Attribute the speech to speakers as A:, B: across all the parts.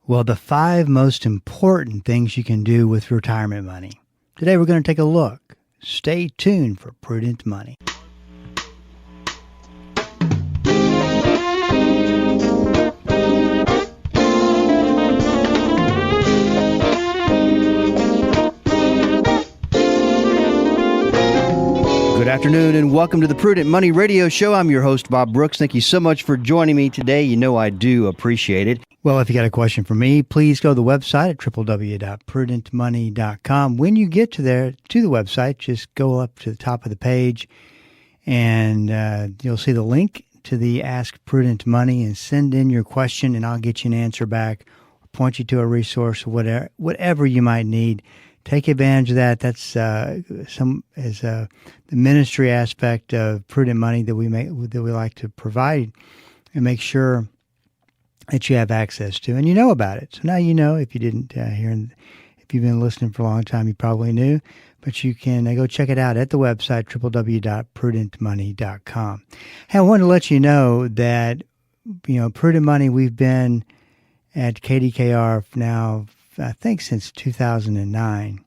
A: Well, the 5 most important things you can do with retirement money. Today we're going to take a look. Stay tuned for Prudent Money. Good afternoon and welcome to the Prudent Money Radio Show. I'm your host, Bob Brooks. Thank you so much for joining me today. You know I do appreciate it. Well, if you got a question for me, please go to the website at www.prudentmoney.com. When you get to the website, just go up to the top of the page and you'll see the link to the Ask Prudent Money and send in your question and I'll get you an answer back or point you to a resource, whatever you might need. Take advantage of that. That's the ministry aspect of Prudent Money that we like to provide and make sure that you have access to, and you know about it. So now you know. If you didn't hear, if you've been listening for a long time, you probably knew. But you can go check it out at the website www.prudentmoney.com. Hey, I wanted to let you know that Prudent Money. We've been at KDKR now, I think, since 2009,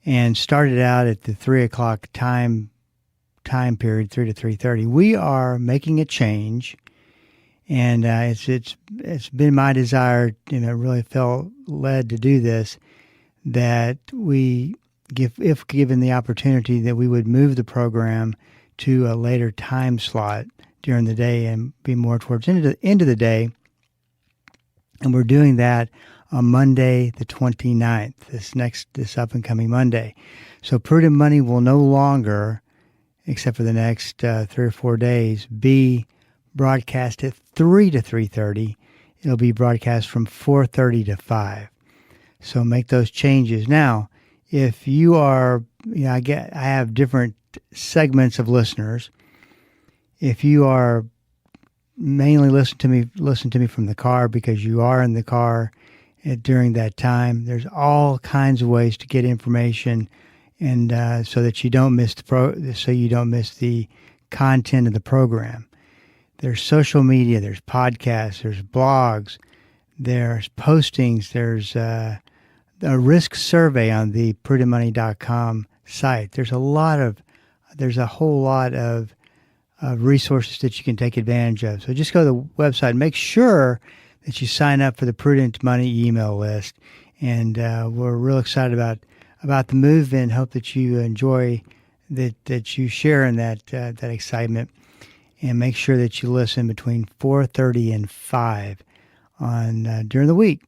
A: and started out at the 3 o'clock time period, 3 to 3:30. We are making a change, and it's been my desire, really felt led to do this, that we if given the opportunity, that we would move the program to a later time slot during the day and be more towards the end of the day, and we're doing that on Monday, the 29th, this up and coming Monday. So Prudent Money will no longer, except for the next 3 or 4 days, be broadcast at 3 to 3:30. It'll be broadcast from 4:30 to 5. So make those changes. Now, if you are, I have different segments of listeners. If you are mainly listen to me from the car because you are in the car during that time, there's all kinds of ways to get information, and so that you don't miss the content of the program. There's social media, there's podcasts, there's blogs, there's postings, there's a risk survey on the prudentmoney.com site. There's a whole lot of resources that you can take advantage of. So just go to the website and make sure that you sign up for the Prudent Money email list. And we're real excited about the move and hope that you enjoy that you share in that excitement. And make sure that you listen between 4:30 and 5 during the week.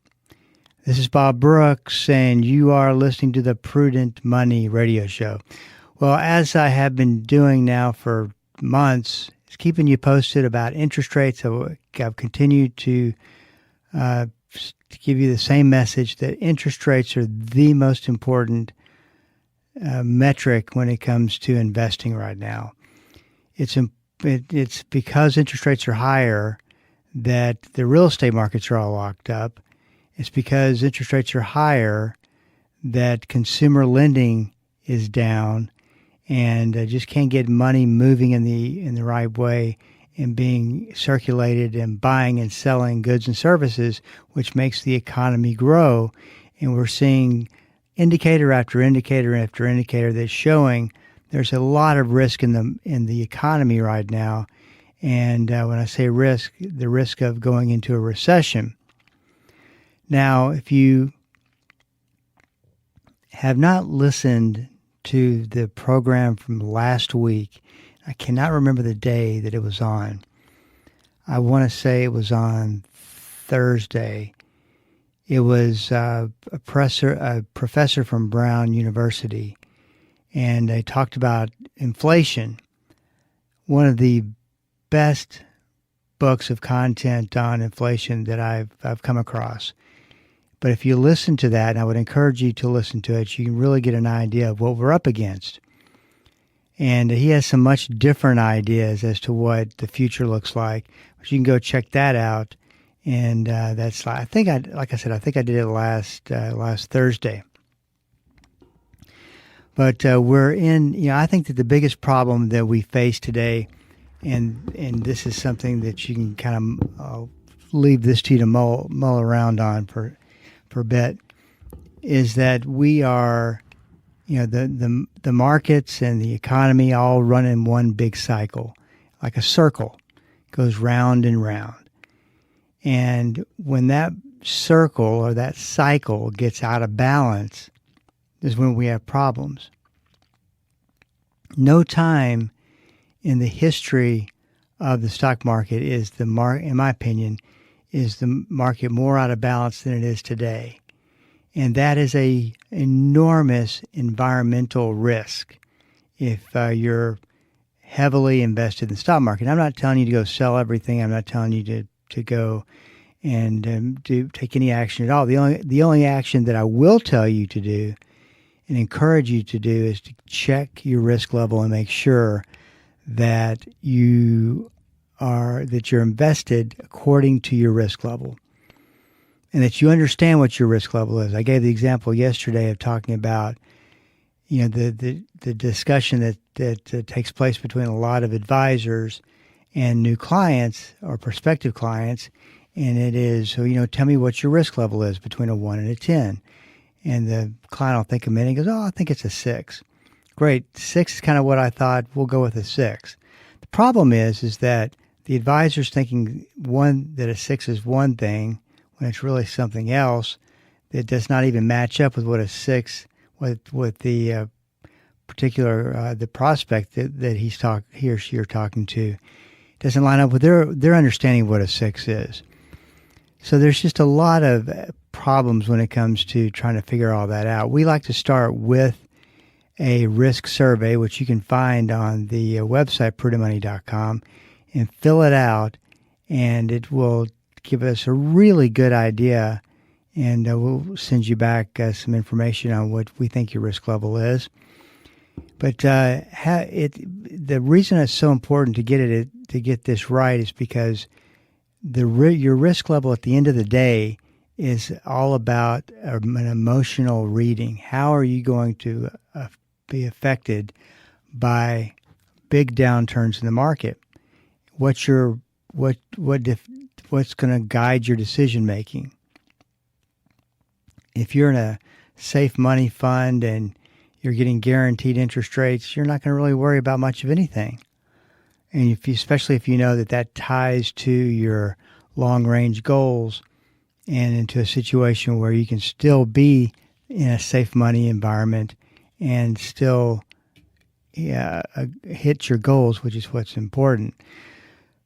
A: This is Bob Brooks, and you are listening to the Prudent Money Radio Show. Well, as I have been doing now for months, it's keeping you posted about interest rates. So I've continued to give you the same message that interest rates are the most important metric when it comes to investing right now. It's because interest rates are higher that the real estate markets are all locked up. It's because interest rates are higher that consumer lending is down and just can't get money moving in the right way and being circulated and buying and selling goods and services, which makes the economy grow. And we're seeing indicator after indicator after indicator that's showing there's a lot of risk in the economy right now. And when I say risk, the risk of going into a recession. Now, if you have not listened to the program from last week, I cannot remember the day that it was on. I want to say it was on Thursday. It was a professor from Brown University, and they talked about inflation. One of the best books of content on inflation that I've come across. But if you listen to that, and I would encourage you to listen to it, you can really get an idea of what we're up against. And he has some much different ideas as to what the future looks like. But you can go check that out. And that's, I think I did it last Thursday. But we're in, I think that the biggest problem that we face today, and this is something that you can kind of leave this to you to mull around on for a bit, is that we are, the markets and the economy all run in one big cycle, like a circle, goes round and round. And when that circle or that cycle gets out of balance is when we have problems. No time in the history of the stock market is in my opinion, is the market more out of balance than it is today. And that is a enormous environmental risk if you're heavily invested in the stock market. I'm not telling you to go sell everything. I'm not telling you to go and take any action at all. The only action that I will tell you to do and encourage you to do is to check your risk level and make sure that you're invested according to your risk level, and that you understand what your risk level is. I gave the example yesterday of talking about, the discussion that takes place between a lot of advisors and new clients or prospective clients, and it is, so, tell me what your risk level is between a 1 and a 10. And the client will think a minute and goes, I think it's a 6. Great, 6 is kind of what I thought. We'll go with a 6. The problem is that the advisor's thinking that a 6 is one thing when it's really something else that does not even match up with what a 6, with the particular the prospect that he or she are talking to, doesn't line up with their understanding of what a 6 is. So there's just a lot of problems when it comes to trying to figure all that out. We like to start with a risk survey, which you can find on the website prudentmoney.com, and fill it out, and it will give us a really good idea, and we'll send you back some information on what we think your risk level is. But the reason it's so important to get this right is because your risk level at the end of the day is all about an emotional reading. How are you going to be affected by big downturns in the market? What's going to guide your decision making? If you're in a safe money fund and you're getting guaranteed interest rates, you're not going to really worry about much of anything. And especially if you know that ties to your long range goals and into a situation where you can still be in a safe money environment and still hit your goals, which is what's important.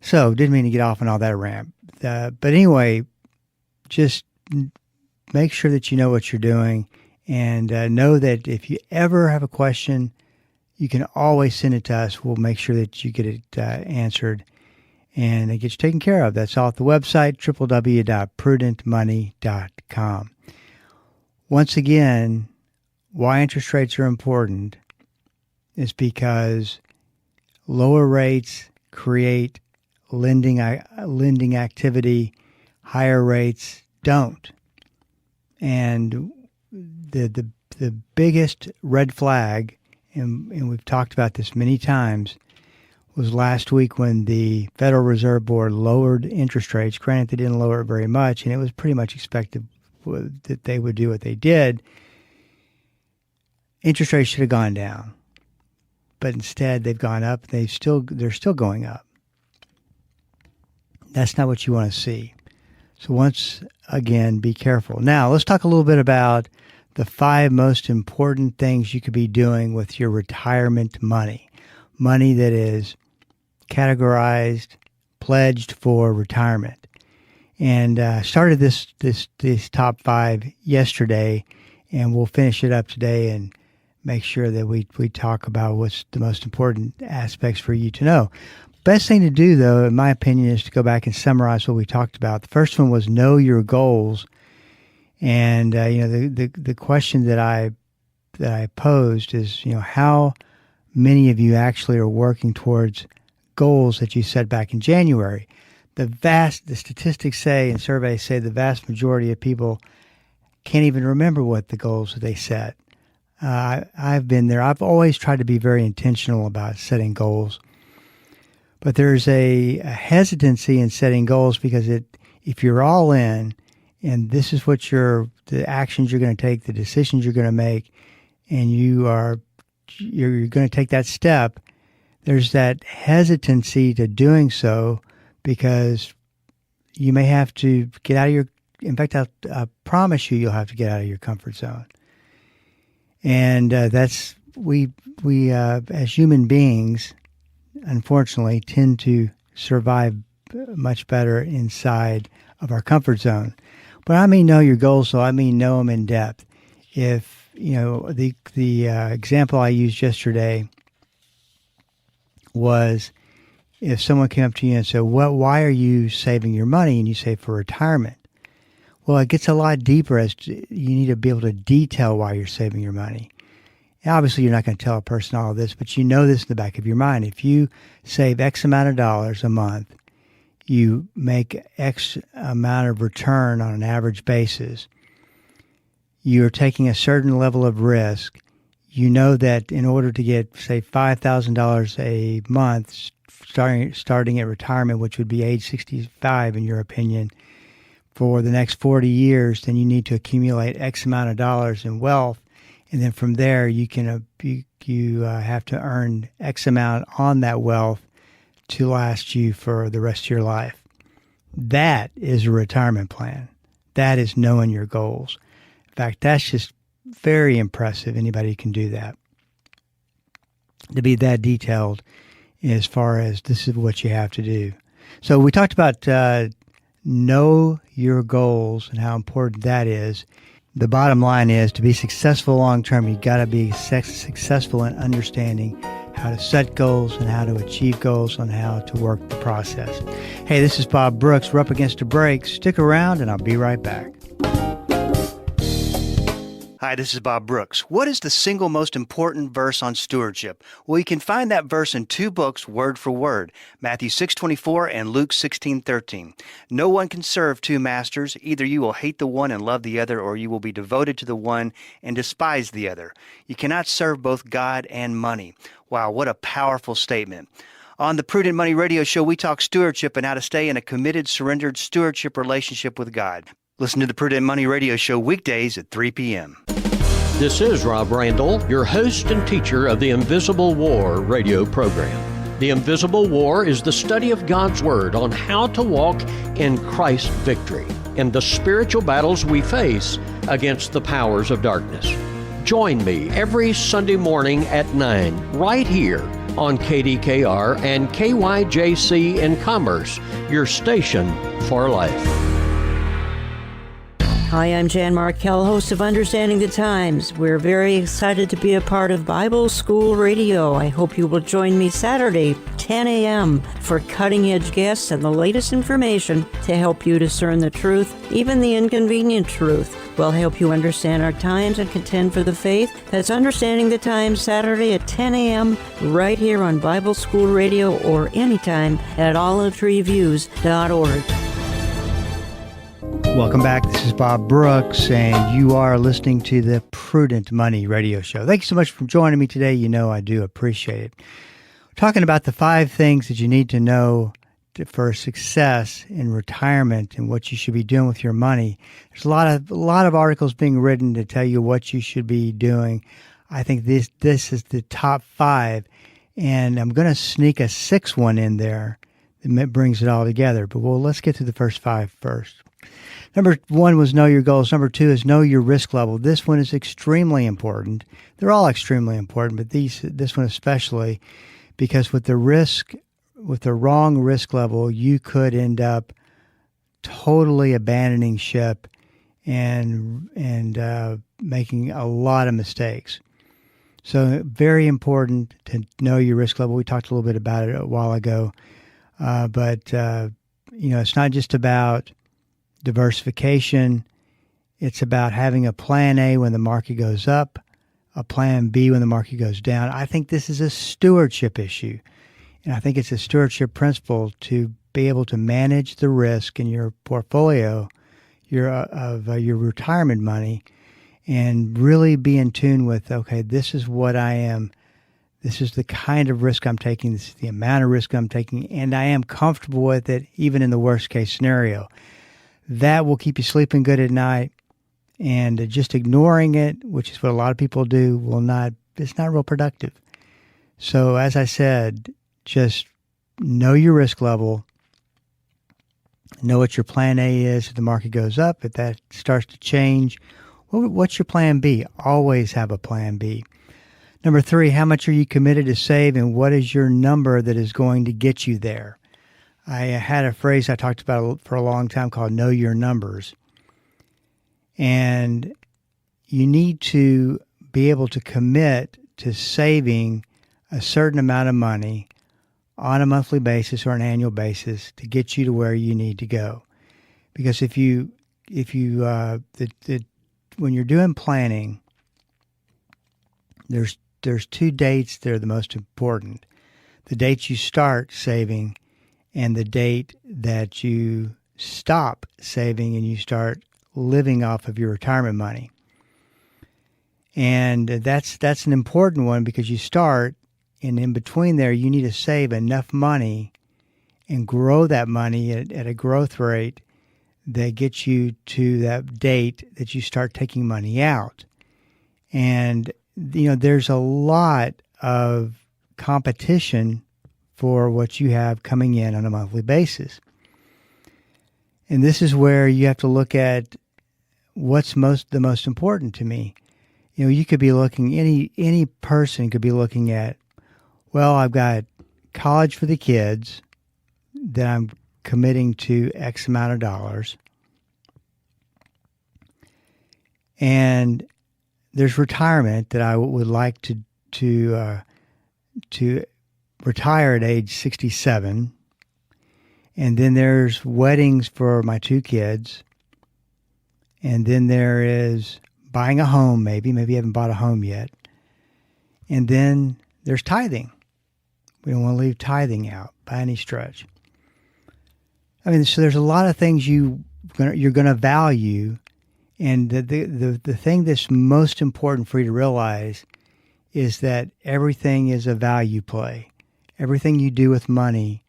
A: So, didn't mean to get off on all that rant. But anyway, just make sure that you know what you're doing, and know that if you ever have a question, you can always send it to us. We'll make sure that you get it answered and it gets taken care of. That's all at the website, www.prudentmoney.com. Once again, why interest rates are important is because lower rates create lending activity, higher rates don't. And the biggest red flag, and we've talked about this many times, was last week when the Federal Reserve Board lowered interest rates. Granted, they didn't lower it very much, and it was pretty much expected that they would do what they did. Interest rates should have gone down, but instead they've gone up. They're still going up. That's not what you want to see. So once again, be careful. Now, let's talk a little bit about the 5 most important things you could be doing with your retirement money. Money that is categorized, pledged for retirement. And started this top 5 yesterday, and we'll finish it up today and make sure that we talk about what's the most important aspects for you to know. Best thing to do, though, in my opinion, is to go back and summarize what we talked about. The first one was know your goals. And the question that I posed is, how many of you actually are working towards goals that you set back in January? The statistics say and surveys say the vast majority of people can't even remember what the goals that they set. I've been there. I've always tried to be very intentional about setting goals, but there's a hesitancy in setting goals because it if you're all in, and this is what the actions you're going to take, the decisions you're going to make, and you're going to take that step, there's that hesitancy to doing so because you may have to get out of your, in fact, I promise you'll have to get out of your comfort zone. And we as human beings, unfortunately, tend to survive much better inside of our comfort zone. But I mean know your goals, so I mean know them in depth. If, the example I used yesterday was if someone came up to you and said, why are you saving your money? And you say, for retirement. Well, it gets a lot deeper as to, you need to be able to detail why you're saving your money. Obviously, you're not going to tell a person all of this, but you know this in the back of your mind. If you save X amount of dollars a month, you make X amount of return on an average basis, you're taking a certain level of risk. You know that in order to get, say, $5,000 a month, starting at retirement, which would be age 65 in your opinion, for the next 40 years, then you need to accumulate X amount of dollars in wealth. And then from there, you have to earn X amount on that wealth to last you for the rest of your life. That is a retirement plan. That is knowing your goals. In fact, that's just very impressive. Anybody can do that. To be that detailed as far as this is what you have to do. So we talked about know your goals and how important that is. The bottom line is to be successful long term, you got to be successful in understanding how to set goals and how to achieve goals and how to work the process. Hey, this is Bob Brooks. We're up against the break. Stick around and I'll be right back. Hi, this is Bob Brooks. What is the single most important verse on stewardship? Well, you can find that verse in two books, word for word, Matthew 6:24 and Luke 16:13. No one can serve two masters. Either you will hate the one and love the other, or you will be devoted to the one and despise the other. You cannot serve both God and money. Wow, what a powerful statement. On the Prudent Money Radio Show, we talk stewardship and how to stay in a committed, surrendered stewardship relationship with God. Listen to the Prudent Money Radio Show weekdays at 3 p.m.
B: This is Rob Randall, your host and teacher of the Invisible War radio program. The Invisible War is the study of God's Word on how to walk in Christ's victory in the spiritual battles we face against the powers of darkness. Join me every Sunday morning at 9 right here on KDKR and KYJC in Commerce, your station for life.
C: Hi, I'm Jan Markell, host of Understanding the Times. We're very excited to be a part of Bible School Radio. I hope you will join me Saturday, 10 a.m. for cutting-edge guests and the latest information to help you discern the truth, even the inconvenient truth. We'll help you understand our times and contend for the faith. That's Understanding the Times, Saturday at 10 a.m. right here on Bible School Radio or anytime at olivetreeviews.org.
A: Welcome back. This is Bob Brooks, and you are listening to the Prudent Money Radio Show. Thank you so much for joining me today. You know I do appreciate it. We're talking about the 5 things that you need to know for success in retirement and what you should be doing with your money. There's a lot of articles being written to tell you what you should be doing. I think this is the top 5, and I'm going to sneak a 6th one in there that brings it all together. But let's get to the first 5 first. Number 1 was know your goals. Number 2 is know your risk level. This one is extremely important. They're all extremely important, but this one especially, because with the wrong risk level, you could end up totally abandoning ship and making a lot of mistakes. So very important to know your risk level. We talked a little bit about it a while ago, but it's not just about diversification. It's about having a plan A when the market goes up, a plan B when the market goes down. I think this is a stewardship issue. And I think it's a stewardship principle to be able to manage the risk in your portfolio of your retirement money and really be in tune with, okay, this is what I am. This is the kind of risk I'm taking. This is the amount of risk I'm taking. And I am comfortable with it, even in the worst case scenario. that will keep you sleeping good at night. And just ignoring it, which is what a lot of people do, it's not real productive. So as I said, just know your risk level, know what your plan A is if the market goes up, if that starts to change. What's your plan B? Always have a plan B. Number 3, how much are you committed to save, and what is your number that is going to get you there? I had a phrase I talked about for a long time called know your numbers. And you need to be able to commit to saving a certain amount of money on a monthly basis or an annual basis to get you to where you need to go. Because when you're doing planning, there's 2 dates that are the most important. The date you start saving and the date that you stop saving and you start living off of your retirement money. And that's an important one because you start, and in between there, you need to save enough money and grow that money at a growth rate that gets you to that date that you start taking money out. And, there's a lot of competition for what you have coming in on a monthly basis. And this is where you have to look at what's the most important to me. You could be looking, any person could be looking at, well, I've got college for the kids that I'm committing to X amount of dollars. And there's retirement that I would like to retire at age 67. And then there's weddings for my 2 kids. And then there is buying a home, maybe you haven't bought a home yet. And then there's tithing. We don't want to leave tithing out by any stretch. So there's a lot of things you're going to value. And the thing that's most important for you to realize is that everything is a value play. Everything you do with money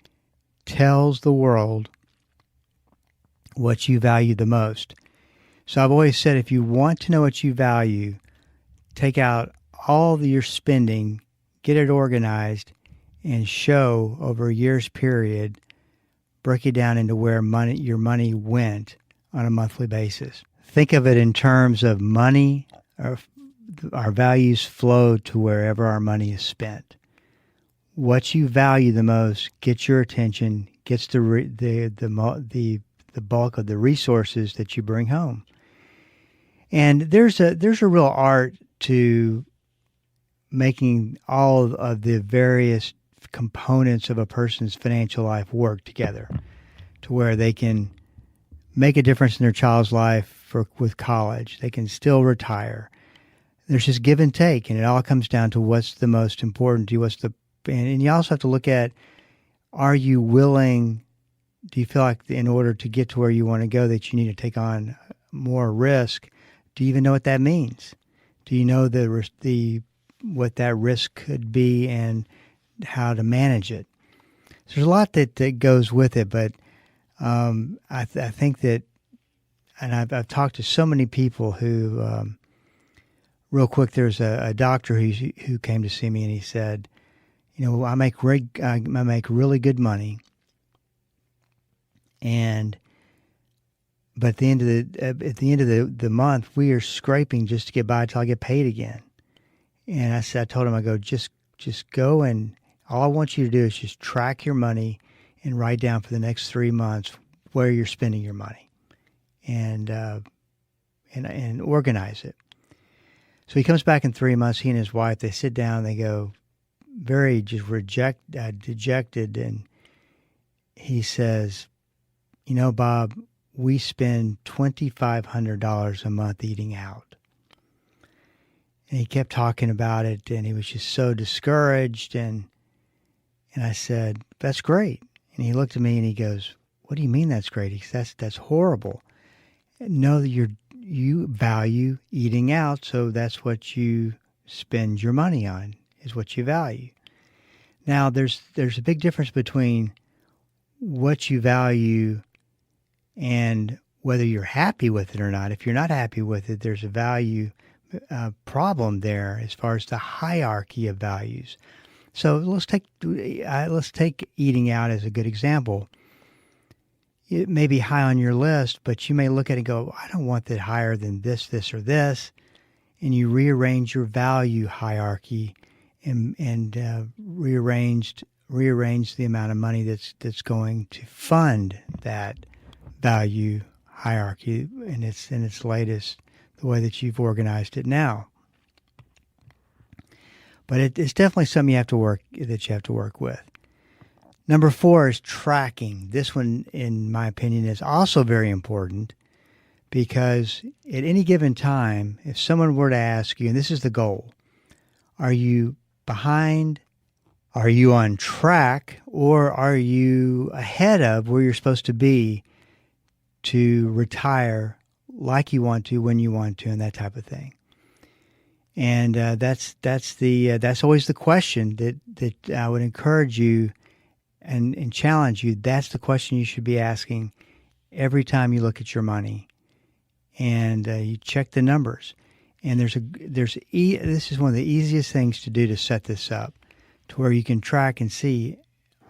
A: tells the world what you value the most. So I've always said, if you want to know what you value, take out all of your spending, get it organized, and show over a year's period, break it down into where your money went on a monthly basis. Think of it in terms of money. Our values flow to wherever our money is spent. What you value the most gets your attention, gets the bulk of the resources that you bring home. And there's a real art to making all of the various components of a person's financial life work together to where they can make a difference in their child's life with college. They can still retire. There's just give and take, and it all comes down to what's the most important to you. And you also have to look at, are you willing, do you feel like in order to get to where you want to go that you need to take on more risk? Do you even know what that means? Do you know what that risk could be and how to manage it? So there's a lot that goes with it, but I think that, and I've talked to so many people who, real quick, there's a doctor who came to see me, and he said, I make really good money, but at the end of the month, we are scraping just to get by until I get paid again. And I told him, I go, just go, and all I want you to do is just track your money and write down for the next 3 months where you're spending your money, and organize it. So he comes back in 3 months. He and his wife, they sit down. They go very just dejected, and he says, Bob, we spend $2,500 a month eating out. And he kept talking about it, and he was just so discouraged. And I said, that's great. And he looked at me and he goes, what do you mean that's great? He says, that's horrible. Know that you value eating out, so that's what you spend your money on, is what you value. Now, there's a big difference between what you value and whether you're happy with it or not. If you're not happy with it, there's a value problem there as far as the hierarchy of values. So let's take eating out as a good example. It may be high on your list, but you may look at it and go, I don't want that higher than this, this, or this. And you rearrange your value hierarchy and rearrange the amount of money that's going to fund that value hierarchy in its latest, the way that you've organized it now. But it's definitely something you have to work with. Number 4 is tracking. This one, in my opinion, is also very important, because at any given time, if someone were to ask you, and this is the goal, are you behind, are you on track, or are you ahead of where you're supposed to be to retire like you want to, when you want to, and that type of thing. And that's always the question that I would encourage you and challenge you. That's the question you should be asking every time you look at your money, and you check the numbers. And this is one of the easiest things to do to set this up, to where you can track and see,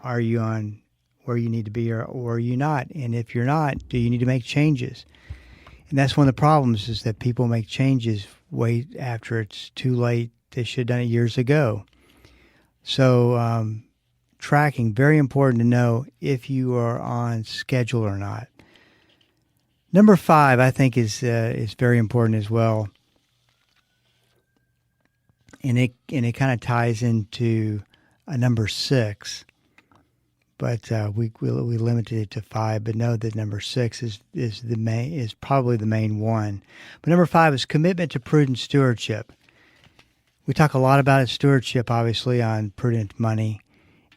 A: are you on where you need to be, or are you not? And if you're not, do you need to make changes? And that's one of the problems, is that people make changes way after it's too late. They should have done it years ago. So tracking, very important to know if you are on schedule or not. Number 5, I think, is very important as well. And it kind of ties into number 6. But we limited it to 5. But know that number 6 is probably the main one. But number 5 is commitment to prudent stewardship. We talk a lot about stewardship, obviously, on prudent money,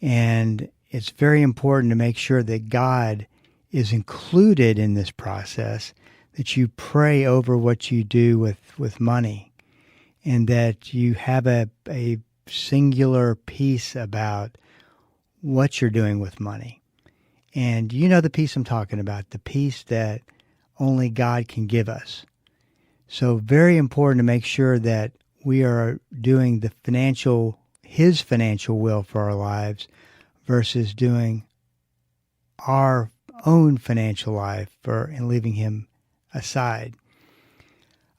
A: and it's very important to make sure that God is included in this process. That you pray over what you do with money, and that you have a singular peace about what you're doing with money. And you know the peace I'm talking about, the peace that only God can give us. So very important to make sure that we are doing His financial will for our lives, versus doing our own financial life and leaving Him aside.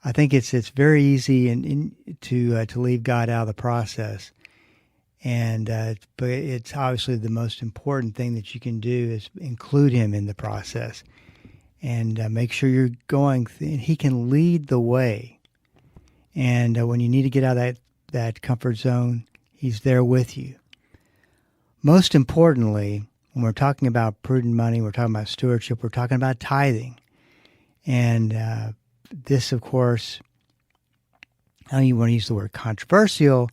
A: I think it's very easy to leave God out of the process. But it's obviously the most important thing that you can do is include Him in the process, and make sure you're going. He can lead the way, and when you need to get out of that comfort zone, He's there with you. Most importantly, when we're talking about prudent money, we're talking about stewardship, we're talking about tithing, and this, of course, I don't even want to use the word controversial,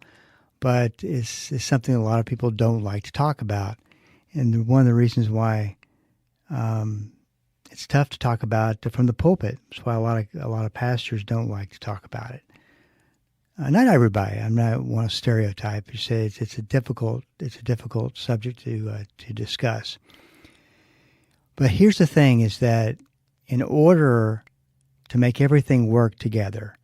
A: but it's something a lot of people don't like to talk about. And one of the reasons why it's tough to talk about from the pulpit. That's why a lot of pastors don't like to talk about it. Not everybody. I'm not want to stereotype. You say it's a difficult subject to discuss. But here's the thing: is that in order to make everything work together,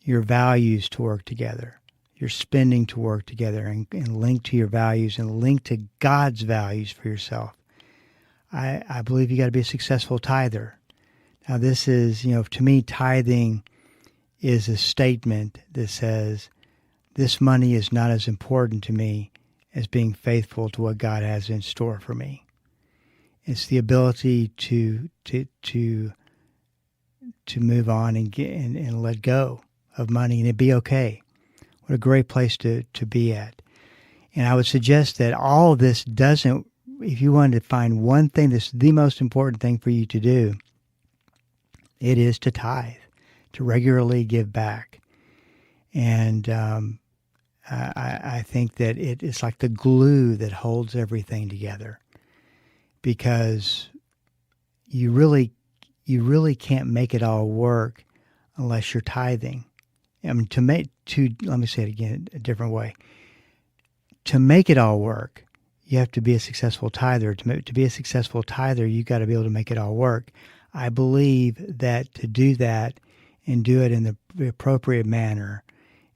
A: your values to work together, your spending to work together, and link to your values and link to God's values for yourself, I believe you got to be a successful tither. Now, this is, to me, tithing is a statement that says, this money is not as important to me as being faithful to what God has in store for me. It's the ability to move on and let go of money and it be okay. What a great place to be at. And I would suggest that all of this doesn't, if you wanted to find one thing that's the most important thing for you to do, it is to tithe, to regularly give back. And I think that it's like the glue that holds everything together, because you really can't make it all work unless you're tithing. I mean, let me say it again a different way. To make it all work, you have to be a successful tither. To be a successful tither, you got to be able to make it all work. I believe that to do that and do it in the appropriate manner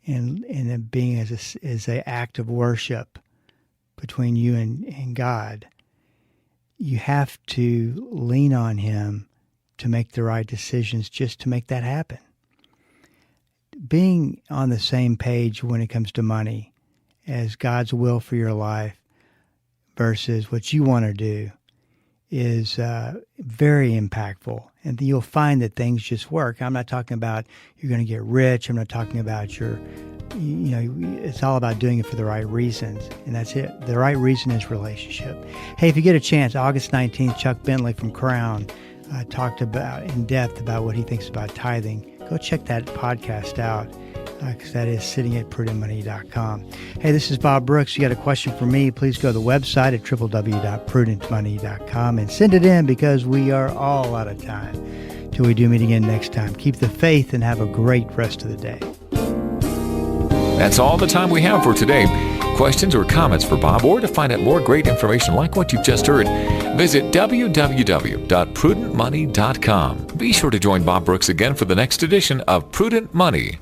A: and it being as an act of worship between you and God, you have to lean on Him to make the right decisions just to make that happen. Being on the same page when it comes to money as God's will for your life versus what you want to do is very impactful. And you'll find that things just work. I'm not talking about you're going to get rich. I'm not talking about it's all about doing it for the right reasons. And that's it. The right reason is relationship. Hey, if you get a chance, August 19th, Chuck Bentley from Crown talked about in depth about what he thinks about tithing. Go check that podcast out because that is sitting at prudentmoney.com. Hey, this is Bob Brooks. You got a question for me, please go to the website at www.prudentmoney.com and send it in because we are all out of time. Till we do meet again next time. Keep the faith and have a great rest of the day.
D: That's all the time we have for today. Questions or comments for Bob, or to find out more great information like what you've just heard, visit www.prudentmoney.com. Be sure to join Bob Brooks again for the next edition of Prudent Money.